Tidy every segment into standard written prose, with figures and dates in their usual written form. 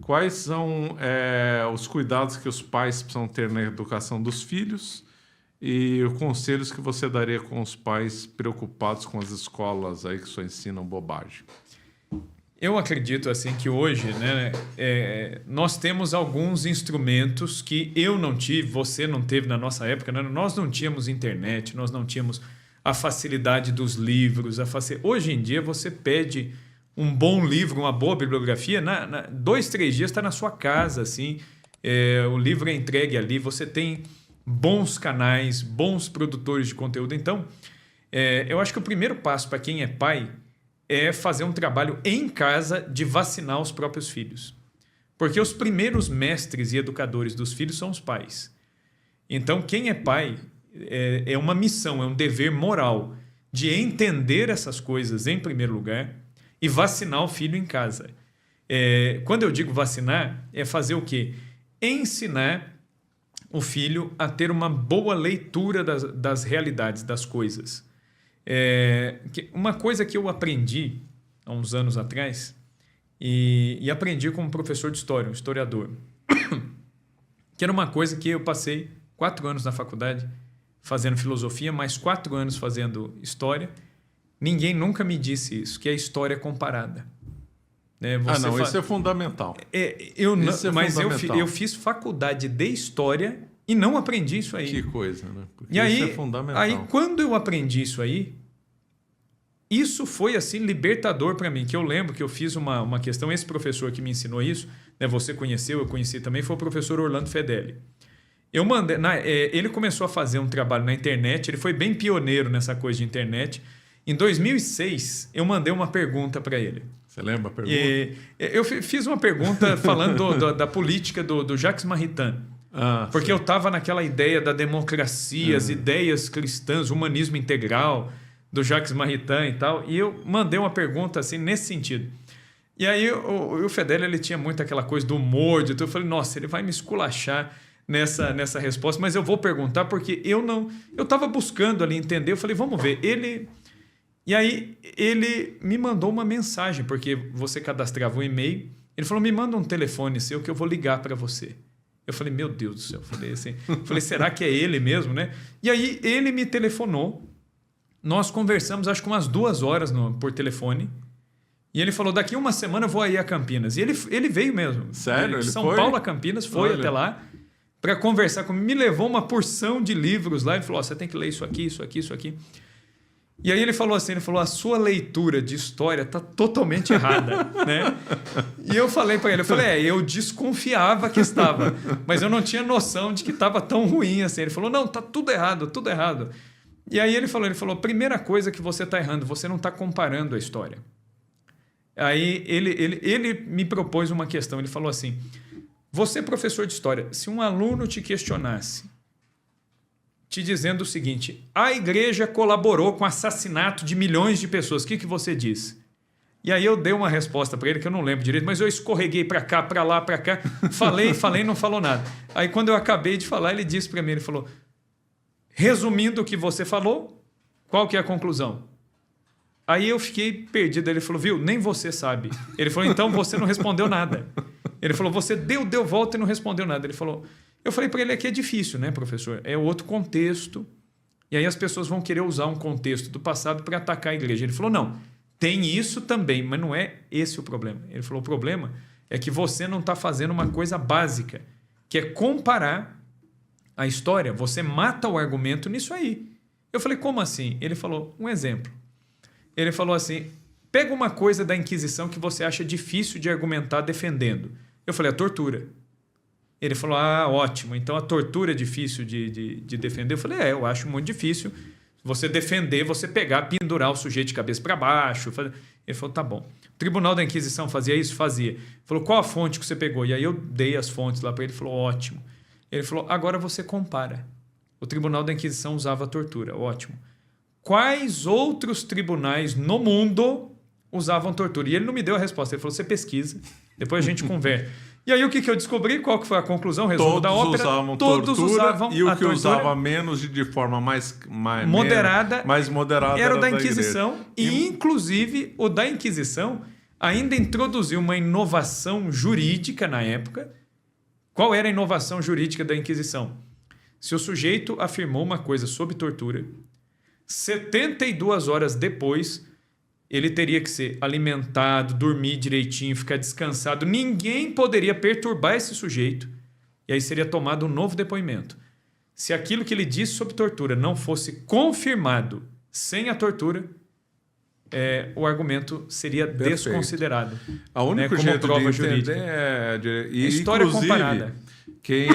Quais são os cuidados que os pais precisam ter na educação dos filhos e os conselhos que você daria com os pais preocupados com as escolas aí que só ensinam bobagem? Eu acredito assim que hoje, né, nós temos alguns instrumentos que eu não tive, você não teve na nossa época, né? Nós não tínhamos internet, nós não tínhamos a facilidade dos livros. Hoje em dia você pede um bom livro, uma boa bibliografia, 2, 3 dias está na sua casa, assim, o livro é entregue ali, você tem bons canais, bons produtores de conteúdo. Então, eu acho que o primeiro passo para quem é pai é fazer um trabalho em casa de vacinar os próprios filhos. Porque os primeiros mestres e educadores dos filhos são os pais. Então, quem é pai é uma missão, é um dever moral de entender essas coisas em primeiro lugar e vacinar o filho em casa. Quando eu digo vacinar, é fazer o quê? Ensinar o filho a ter uma boa leitura das realidades, das coisas. Uma coisa que eu aprendi há uns anos atrás, e aprendi como professor de história, um historiador, que era uma coisa que eu passei 4 anos na faculdade fazendo filosofia, mais 4 anos fazendo história. Ninguém nunca me disse isso, que é história comparada. Isso é fundamental. Eu fiz faculdade de história e não aprendi isso aí. Que coisa, né? Porque e aí, isso é fundamental. Aí, quando eu aprendi isso aí, isso foi assim libertador para mim, que eu lembro que eu fiz uma questão, esse professor que me ensinou isso, né, você conheceu, eu conheci também, foi o professor Orlando Fedeli. Ele começou a fazer um trabalho na internet, ele foi bem pioneiro nessa coisa de internet. Em 2006, eu mandei uma pergunta para ele. Você lembra a pergunta? Eu fiz uma pergunta falando da política do Jacques Maritain. Porque eu estava naquela ideia da democracia, as ideias cristãs, humanismo integral do Jacques Maritain e tal. E eu mandei uma pergunta assim nesse sentido. E aí o Fedeli, ele tinha muito aquela coisa do humor, de tudo. Eu falei, nossa, ele vai me esculachar nessa resposta, mas eu vou perguntar porque eu estava buscando ali entender. Eu falei, vamos ver. E aí ele me mandou uma mensagem, porque você cadastrava um e-mail. Ele falou, me manda um telefone seu que eu vou ligar para você. Eu falei, meu Deus do céu. Falei, será que é ele mesmo, né? E aí ele me telefonou. Nós conversamos, acho que umas 2 horas por telefone. E ele falou, daqui uma semana eu vou aí a Campinas. E ele veio mesmo. Sério? São Paulo a Campinas, foi até lá para conversar comigo. Me levou uma porção de livros lá. Ele falou, você tem que ler isso aqui, isso aqui, isso aqui. E aí ele falou assim, a sua leitura de história está totalmente errada, né? E eu falei para ele, eu desconfiava que estava, mas eu não tinha noção de que estava tão ruim assim. Ele falou, não, está tudo errado, tudo errado. E aí ele falou, primeira coisa que você está errando, você não está comparando a história. Aí ele me propôs uma questão, ele falou assim, você professor de história, se um aluno te questionasse, te dizendo o seguinte, a igreja colaborou com o assassinato de milhões de pessoas, o que você diz? E aí eu dei uma resposta para ele que eu não lembro direito, mas eu escorreguei para cá, para lá, para cá, falei, não falou nada. Aí quando eu acabei de falar, ele disse para mim, ele falou, resumindo o que você falou, qual que é a conclusão? Aí eu fiquei perdido, ele falou, viu, nem você sabe. Ele falou, então você não respondeu nada. Ele falou, você deu volta e não respondeu nada. Eu falei para ele, aqui é difícil, né, professor? É outro contexto. E aí as pessoas vão querer usar um contexto do passado para atacar a igreja. Ele falou, não, tem isso também, mas não é esse o problema. Ele falou, o problema é que você não está fazendo uma coisa básica, que é comparar a história. Você mata o argumento nisso aí. Eu falei, como assim? Ele falou, um exemplo. Ele falou assim, pega uma coisa da Inquisição que você acha difícil de argumentar defendendo. Eu falei, a tortura. Ele falou, ótimo, então a tortura é difícil de defender. Eu falei, eu acho muito difícil você defender, você pegar, pendurar o sujeito de cabeça para baixo. Ele falou, tá bom. O Tribunal da Inquisição fazia isso? Fazia. Ele falou, qual a fonte que você pegou? E aí eu dei as fontes lá para ele, falou, ótimo. Ele falou, agora você compara. O Tribunal da Inquisição usava a tortura, ótimo. Quais outros tribunais no mundo usavam tortura? E ele não me deu a resposta, ele falou, você pesquisa, depois a gente conversa. E aí o que eu descobri? Qual que foi a conclusão? Resumo da ópera. Todos usavam e o que usava menos de forma mais moderada era o da Inquisição. E inclusive o da Inquisição ainda introduziu uma inovação jurídica na época. Qual era a inovação jurídica da Inquisição? Se o sujeito afirmou uma coisa sob tortura, 72 horas depois, ele teria que ser alimentado, dormir direitinho, ficar descansado. Ninguém poderia perturbar esse sujeito. E aí seria tomado um novo depoimento. Se aquilo que ele disse sob tortura não fosse confirmado sem a tortura, o argumento seria desconsiderado. O único jeito de entender é... história comparada. Quem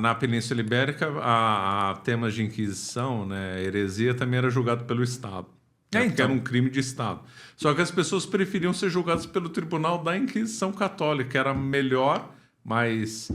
na Península Ibérica, a temas de Inquisição, né, heresia, também era julgado pelo Estado. Porque era um crime de Estado. Só que as pessoas preferiam ser julgadas pelo Tribunal da Inquisição Católica, que era melhor, mais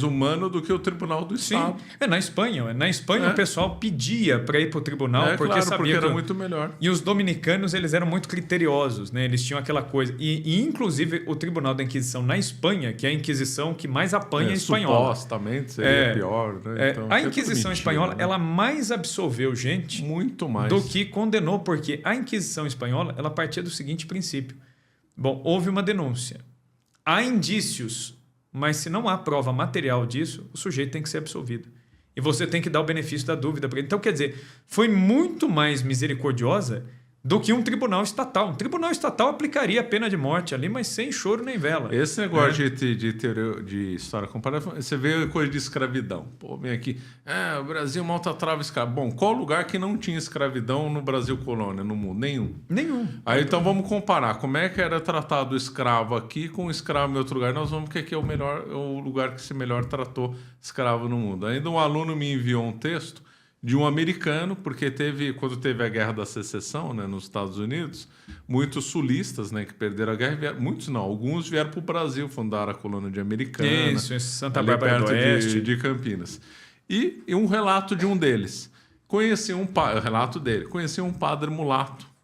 humano do que o Tribunal do Estado. Sim, na Espanha o pessoal pedia para ir para o tribunal porque sabia porque era muito melhor. E os dominicanos, eles eram muito criteriosos, né? Eles tinham aquela coisa. E inclusive o Tribunal da Inquisição na Espanha, que é a Inquisição que mais apanha a espanhola. Supostamente seria pior, né? Então, a Inquisição espanhola, né? Ela mais absolveu gente muito mais do que condenou, porque a Inquisição espanhola, ela partia do seguinte princípio. Bom, houve uma denúncia. Há indícios, mas se não há prova material disso, o sujeito tem que ser absolvido. E você tem que dar o benefício da dúvida para ele. Então, quer dizer, foi muito mais misericordiosa do que um tribunal estatal. Um tribunal estatal aplicaria a pena de morte ali, mas sem choro nem vela. Esse negócio de teoria de história comparada, você vê coisa de escravidão. Pô, vem aqui, o Brasil maltratava escravo. Bom, qual lugar que não tinha escravidão no Brasil colônia, no mundo? Nenhum. Aí então vamos comparar. Como é que era tratado o escravo aqui com o escravo em outro lugar? Nós vamos ver que aqui é o lugar que se melhor tratou escravo no mundo. Ainda um aluno me enviou um texto de um americano, porque quando teve a Guerra da Secessão, né, nos Estados Unidos, muitos sulistas, né, que perderam a guerra, alguns vieram para o Brasil, fundaram a colônia de Americana. Isso, em Santa Bárbara do Oeste. De Campinas. E um relato de um deles. Conheci um padre mulato.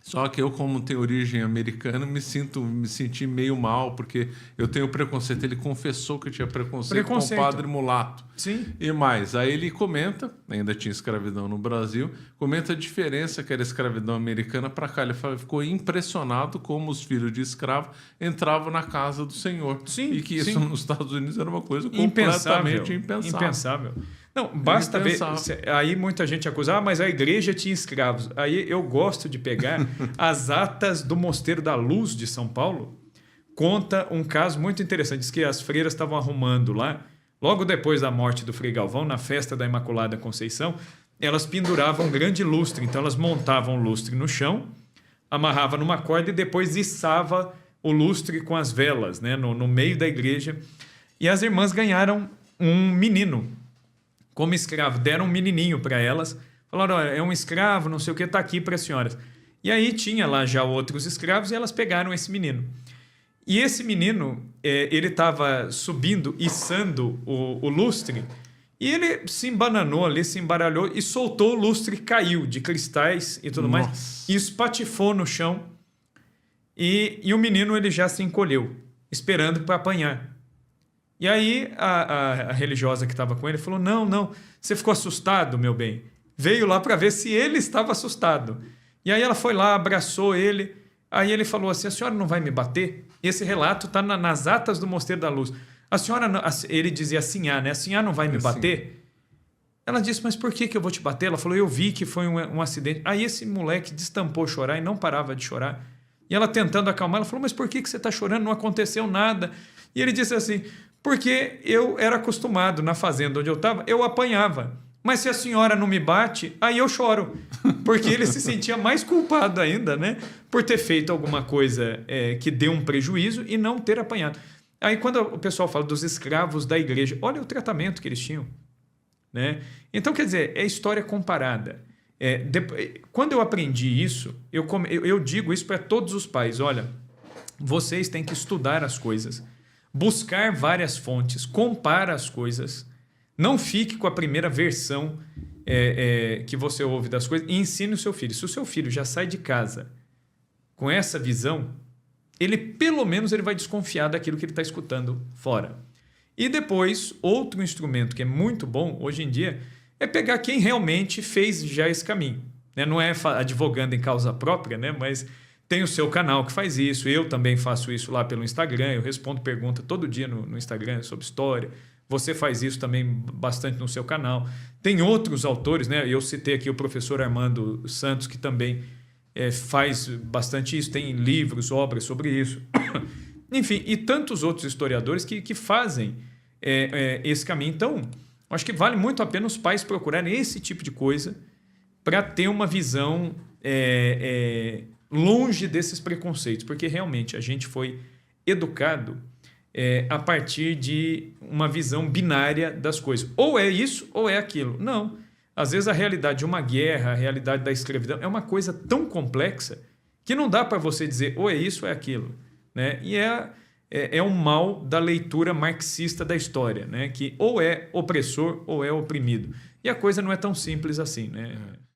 Só que eu, como tenho origem americana, me senti meio mal, porque eu tenho preconceito. Ele confessou que tinha preconceito com o padre mulato. Sim. E mais, aí ele comenta, ainda tinha escravidão no Brasil, comenta a diferença que era a escravidão americana para cá. Ele ficou impressionado como os filhos de escravo entravam na casa do Senhor. Sim, e que isso nos Estados Unidos era uma coisa completamente impensável. Não, basta ver. Aí muita gente acusa, mas a igreja tinha escravos. Aí eu gosto de pegar as atas do Mosteiro da Luz de São Paulo. Conta um caso muito interessante. Diz que as freiras estavam arrumando lá, logo depois da morte do Frei Galvão, na festa da Imaculada Conceição, elas penduravam um grande lustre. Então elas montavam o lustre no chão, amarravam numa corda e depois içava o lustre com as velas, né, no meio da igreja. E as irmãs ganharam um menino como escravo, deram um menininho para elas, falaram, é um escravo, não sei o que, está aqui para as senhoras. E aí tinha lá já outros escravos e elas pegaram esse menino. E esse menino, ele estava subindo, içando o lustre, e ele se embananou ali, se embaralhou e soltou o lustre, caiu de cristais e tudo mais, e espatifou no chão. E o menino ele já se encolheu, esperando para apanhar. E aí a religiosa que estava com ele falou, não, você ficou assustado, meu bem? Veio lá para ver se ele estava assustado. E aí ela foi lá, abraçou ele, aí ele falou assim, a senhora não vai me bater? Esse relato está nas atas do Mosteiro da Luz. A senhora, ele dizia assim, né? A senhora não vai me bater? Ela disse, mas por que eu vou te bater? Ela falou, eu vi que foi um acidente. Aí esse moleque destampou chorar e não parava de chorar. E ela tentando acalmar, ela falou, mas por que você está chorando? Não aconteceu nada. E ele disse assim, porque eu era acostumado na fazenda onde eu estava, eu apanhava. Mas se a senhora não me bate, aí eu choro. Porque ele se sentia mais culpado ainda, né? Por ter feito alguma coisa que deu um prejuízo e não ter apanhado. Aí quando o pessoal fala dos escravos da igreja, olha o tratamento que eles tinham. Né? Então, quer dizer, é história comparada. Quando eu aprendi isso, eu digo isso para todos os pais. Olha, vocês têm que estudar as coisas, buscar várias fontes, compara as coisas. Não fique com a primeira versão que você ouve das coisas e ensine o seu filho. Se o seu filho já sai de casa com essa visão, ele pelo menos ele vai desconfiar daquilo que ele está escutando fora. E depois, outro instrumento que é muito bom hoje em dia é pegar quem realmente fez já esse caminho. Né? Não é advogando em causa própria, né? Mas Tem o seu canal que faz isso, eu também faço isso lá pelo Instagram, eu respondo pergunta todo dia no Instagram sobre história. Você faz isso também bastante no seu canal. Tem outros autores, né? Eu citei aqui o professor Armando Santos, que também faz bastante isso, tem livros, obras sobre isso. Enfim, e tantos outros historiadores que fazem esse caminho. Então, acho que vale muito a pena os pais procurarem esse tipo de coisa para ter uma visão longe desses preconceitos, porque realmente a gente foi educado a partir de uma visão binária das coisas. Ou é isso ou é aquilo. Não. Às vezes a realidade de uma guerra, a realidade da escravidão é uma coisa tão complexa que não dá para você dizer ou é isso ou é aquilo. Né? E é um mal da leitura marxista da história, né? Que ou é opressor ou é oprimido. E a coisa não é tão simples assim. Né?